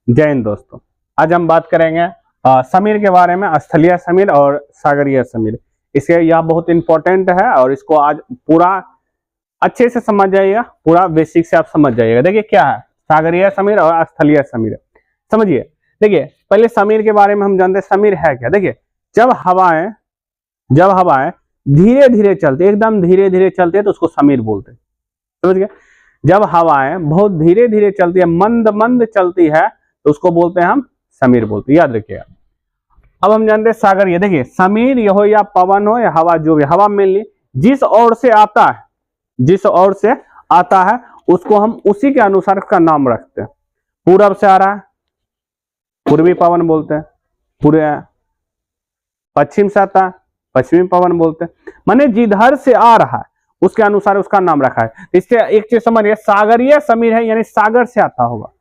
जय हिंद दोस्तों। आज हम बात करेंगे समीर के बारे में, स्थलीय समीर और सागरीय समीर। इसके यह बहुत इंपॉर्टेंट है और इसको आज पूरा अच्छे से समझ जाइएगा, पूरा बेसिक से आप समझ जाइएगा। देखिए क्या है सागरीय समीर और स्थलीय समीर, समझिए। देखिए पहले समीर के बारे में हम जानते हैं, समीर है क्या। देखिए जब हवाएं धीरे धीरे चलती है, एकदम धीरे धीरे चलती है तो उसको समीर बोलते हैं, समझ गए। जब हवाएं बहुत धीरे धीरे चलती है, मंद मंद चलती है तो उसको बोलते हैं हम समीर बोलते हैं, याद रखिएगा। अब हम जानते हैं सागरीय। देखिए समीर ये हो या पवन हो या हवा, जो भी हवा मेनली जिस ओर से आता है उसको हम उसी के अनुसार उसका नाम रखते हैं। पूरब से आ रहा है पूर्वी पवन बोलते हैं, पूरे पश्चिम से आता है पश्चिमी पवन बोलते हैं। माने जिधर से आ रहा है उसके अनुसार उसका नाम रखा है। इससे एक चीज समझिए, सागरीय समीर है यानी सागर से आता होगा।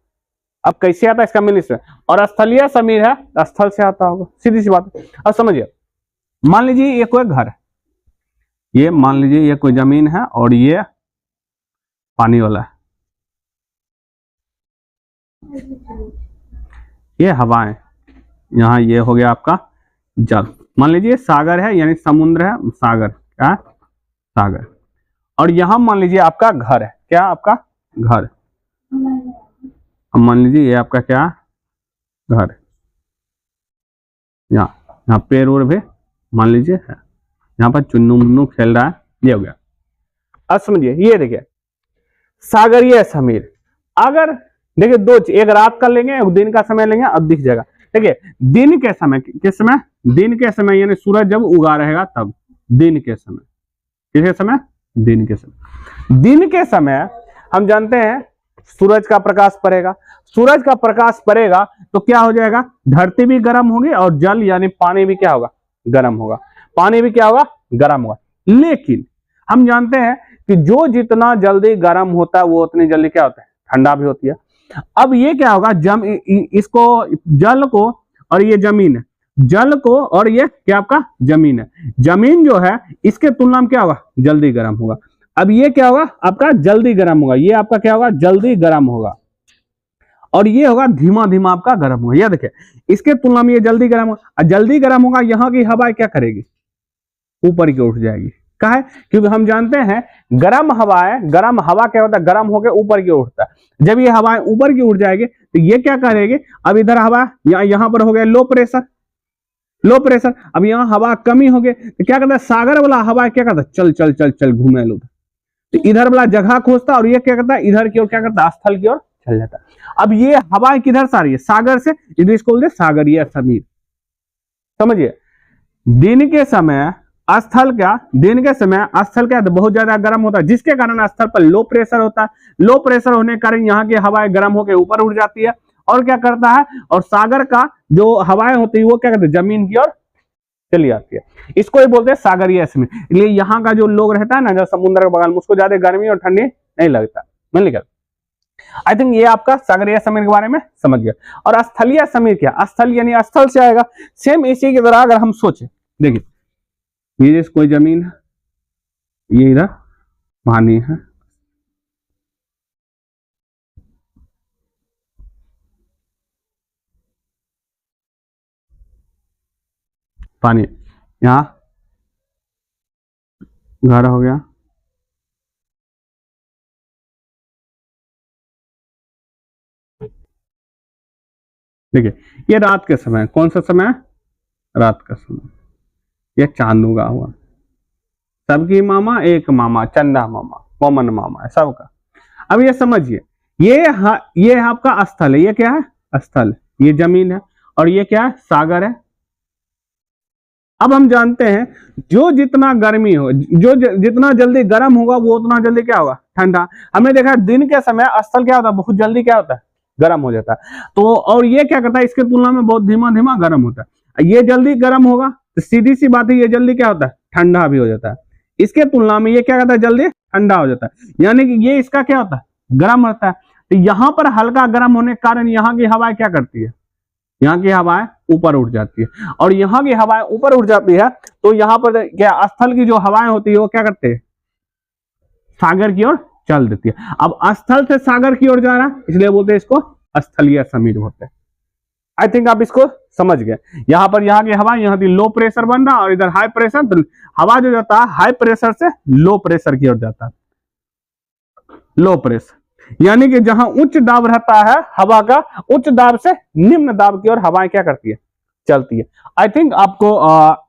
अब कैसे आता है इसका मीनिंग से। और स्थलीय समीर है स्थल से आता होगा, सीधी सी बात है। अब समझिए, मान लीजिए ये कोई घर है, ये मान लीजिए ये कोई जमीन है और ये पानी वाला है, ये हवाएं, यहाँ ये हो गया आपका जल। मान लीजिए सागर है यानी समुद्र है, सागर क्या है सागर। और यहां मान लीजिए आपका घर है, क्या आपका घर। अब मान लीजिए ये आपका क्या घर, यहाँ पेड़ उड़ भी मान लीजिए है, यहाँ पर चुन्नू मुन्नू खेल रहा है, ये हो गया। अब समझिए ये देखिए सागरीय समीर। अगर देखिए दो, एक रात का लेंगे एक दिन का समय लेंगे, अब दिख जाएगा। देखिए दिन के समय, किस समय, दिन के समय यानी सूरज जब उगा रहेगा तब, दिन के समय, किसके समय, दिन के समय। दिन के समय हम जानते हैं सूरज का प्रकाश पड़ेगा, सूरज का प्रकाश पड़ेगा तो क्या हो जाएगा, धरती भी गर्म होगी और जल यानी पानी भी क्या होगा, गर्म होगा। पानी भी क्या होगा, गर्म होगा। लेकिन हम जानते हैं कि जो जितना जल्दी गर्म होता है वो उतनी जल्दी क्या होता है, ठंडा भी होती है। अब ये क्या होगा, इसको जल को, और ये जमीन है, जल को और ये क्या आपका जमीन है, जमीन जो है इसके तुलना में क्या होगा, जल्दी गर्म होगा। अब ये क्या होगा आपका, जल्दी गर्म होगा, ये आपका क्या होगा, जल्दी गर्म होगा। और ये होगा धीमा धीमा आपका गर्म होगा। यह देखिए इसके तुलना में ये जल्दी गर्म होगा, जल्दी गर्म होगा, यहाँ की हवा क्या करेगी, ऊपर की उठ जाएगी। क्या है, क्योंकि हम जानते हैं गर्म हवा क्या होता है, गर्म होकर ऊपर की उठता है। जब ये हवाएं ऊपर की उठ जाएगी तो ये क्या करेगी, अब इधर हवा यहाँ पर हो गया लो प्रेशर, अब यहाँ हवा कमी हो गई तो क्या करता है, सागर वाला हवा क्या करता है, चल चल चल चल घूमे लो, तो इधर वाला जगह खोजता है और ये क्या करता है, इधर की ओर क्या करता है, स्थल की ओर चल जाता है। अब ये हवाएं किधर से आ रही है, सागर से, इसको बोलते हैं सागरीय समीर। समझिए दिन के समय स्थल क्या बहुत ज्यादा गर्म होता है, जिसके कारण स्थल पर लो प्रेशर होता है। लो प्रेशर होने के कारण यहाँ की हवाएं गर्म होकर ऊपर उठ जाती है और क्या करता है, और सागर का जो हवाएं होती है वो क्या करते हैं, जमीन की ओर चली जाती है। इसको ही बोलते हैं सागरीय समीर। इसलिए यहाँ का जो लोग रहता है ना, जो समुद्र के बगल में, उसको ज्यादा गर्मी और ठंडी नहीं लगता। आई थिंक ये आपका सागरीय समीर के बारे में समझ गया। और स्थलीय समीर क्या, स्थल यानी स्थल से आएगा। सेम इसी की तरह अगर हम सोचे, देखिए ये जैसे कोई जमीन है, ये इधर पानी है, पानी, यहाँ घर हो गया, देखिए ये रात के समय, कौन सा समय, रात का समय, ये चांद उगा हुआ, सबकी मामा एक मामा, चंदा मामा, कॉमन मामा है सबका। अब ये समझिए ये आपका स्थल है, ये क्या है, स्थल, ये जमीन है, और ये क्या है, सागर है। अब हम जानते हैं जो जितना गर्मी हो, जो जितना जल्दी गर्म होगा वो उतना जल्दी क्या होगा, ठंडा। हमने देखा दिन के समय स्थल क्या होता है, बहुत जल्दी क्या होता है, गर्म हो जाता है। तो और ये क्या करता है, इसके तुलना में बहुत धीमा धीमा गर्म होता है। ये जल्दी गर्म होगा तो सीधी सी बात है, ये जल्दी क्या होता है, ठंडा भी हो जाता है। इसके तुलना में ये क्या करता है, जल्दी ठंडा हो जाता है, यानी कि ये इसका क्या होता है, गर्म रहता है। तो यहाँ पर हल्का गर्म होने के कारण यहाँ की हवाएं क्या करती है, यहाँ की हवाएं ऊपर उठ जाती है। और यहाँ की हवाएं ऊपर उठ जाती है तो यहाँ पर क्या, स्थल की जो हवाएं होती है वो क्या करते हैं, सागर की ओर चल देती है। अब स्थल से सागर की ओर जा रहा है, इसलिए बोलते हैं इसको स्थलीय समीर होते हैं। आई थिंक आप इसको समझ गए। यहाँ पर यहाँ की हवा, यहाँ की लो प्रेशर बन रहा और इधर हाई प्रेशर, तो हवा जो जाता है हाई प्रेशर से लो प्रेशर की ओर जाता है, लो प्रेशर। यानी कि जहां उच्च दाब रहता है हवा का, उच्च दाब से निम्न दाब की ओर हवाएं क्या करती है, चलती है। आई थिंक आपको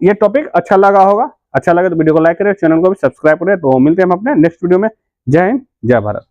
ये टॉपिक अच्छा लगा होगा। अच्छा लगे तो वीडियो को लाइक करें, चैनल को भी सब्सक्राइब करें। तो मिलते हैं हम अपने नेक्स्ट वीडियो में। जय हिंद, जय भारत।